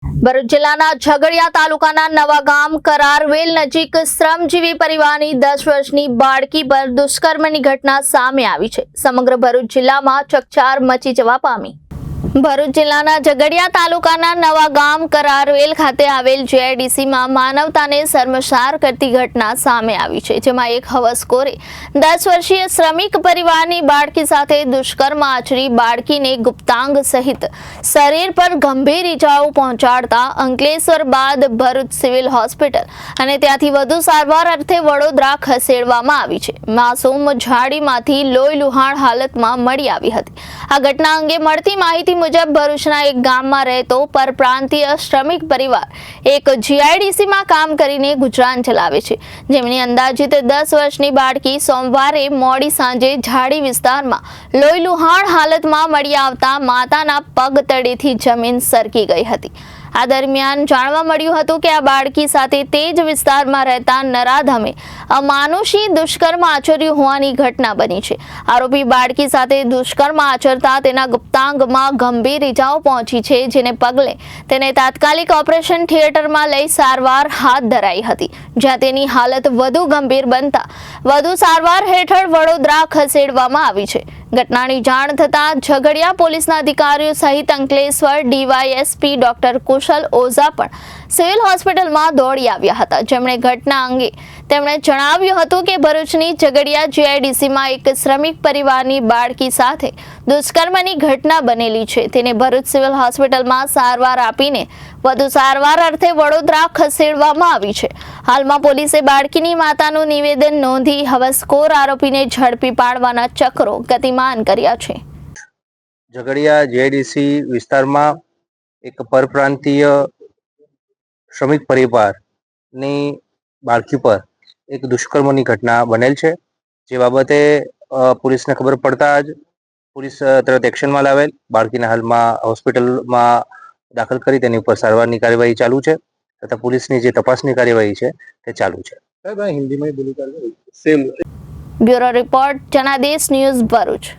ભરૂચ જિલ્લાના ઝઘડિયા તાલુકાના નવાગામ કરારવેલ નજીક શ્રમજીવી પરિવારની 10 વર્ષની બાળકી પર દુષ્કર્મની ઘટના સામે આવી છે। સમગ્ર ભરૂચ જિલ્લામાં ચકચાર મચી જવા પામી। ભરૂચ જિલ્લાના ઝઘડિયા તાલુકાના નવાગામ કરારવેલ ખાતે આવેલ જીઆઈડીસીમાં માનવતાને શર્મસાર કરતી ઘટના સામે આવી છે, જેમાં એક હવસખોરે 10 વર્ષીય શ્રમિક પરિવારની બાળકી સાથે દુષ્કર્મ આચરી બાળકીને ગુપ્તાંગ સહિત શરીર પર ગંભીર ઇજાઓ પહોંચાડતા અંકલેશ્વર બાદ ભરૂચ સિવિલ હોસ્પિટલ અને ત્યાંથી વધુ સારવાર અર્થે વડોદરા ખસેડવામાં આવી છે। માસૂમ ઝાડીમાંથી લોહી લુહાણ હાલતમાં મળી આવી હતી। આ ઘટના અંગે મળતી માહિતી મુજબ ભરૂચના એક ગામમાં રહેતો પરપ્રાંતીય શ્રમિક પરિવાર એક જીઆઈડીસીમાં કામ કરીને ગુજરાન ચલાવે છે, જેમની અંદાજિત 10 વર્ષની બાળકી સોમવારે મોડી સાંજે ઝાડી વિસ્તારમાં લોહી લુહાણ હાલતમાં મળી આવતા માતાના પગ તળેથી જમીન સરકી ગઈ હતી। આ દરમિયાન જાણવા મળ્યું હતું કે આ બાળકી સાથે તે જ વિસ્તારમાં રહેતા નરાધમે અમાનુષી દુષ્કર્મ આચર્યું હોવાની ઘટના બની છે। આરોપી બાળકી સાથે દુષ્કર્મ આચરતા તેના ગુપ્તાંગમાં ગંભીર ઇજાઓ પહોંચી છે, જેને પગલે તેને તાત્કાલિક ઓપરેશન થિયેટરમાં લઈ સારવાર હાથ ધરાઈ હતી, જ્યાં તેની હાલત વધુ ગંભીર બનતા વધુ સારવાર હેઠળ વડોદરા ખસેડવામાં આવી છે। ઘટનાની જાણ થતાં ઝઘડિયા પોલીસના અધિકારીઓ સહિત અંકલેશ્વર ડીવાયએસપી ડોક્ટર કુશલ ઓઝા પણ સિવિલ હોસ્પિટલમાં દોડી આવ્યા હતા, જેમણે ઘટના અંગે તેમણે જણાવ્યું હતું કે ભરૂચની ઝઘડિયા જીઆઈડીસીમાં એક શ્રમિક પરિવારની બાળકી સાથે દુષ્કર્મની ઘટના બનેલી છે। તેને ભરૂચ સિવિલ હોસ્પિટલમાં સારવાર આપીને વધુ સારવાર અર્થે વડોદરા ખસેડવામાં આવી છે। હાલમાં પોલીસે બાળકીની માતાનું નિવેદન નોંધી હવસખોર આરોપીને ઝડપી પાડવાના ચક્રો ગતિમાન કર્યા છે। ઝઘડિયા જીઆઈડીસી વિસ્તારમાં એક પરપ્રાંતીય શ્રમિક પરિવારની બાળકી પર એક દુષ્કર્મની ઘટના બનેલ છે, જે બાબતે પોલીસને ખબર પડતા જ પોલીસ તરત એક્શનમાં લાવેલ બાળકીને હાલમાં હોસ્પિટલમાં દાખલ કરી તેની ઉપર સારવારની કાર્યવાહી ચાલુ છે તથા પોલીસની જે તપાસની કાર્યવાહી છે તે ચાલુ છે। Bureau report Janadesh news Bharuch.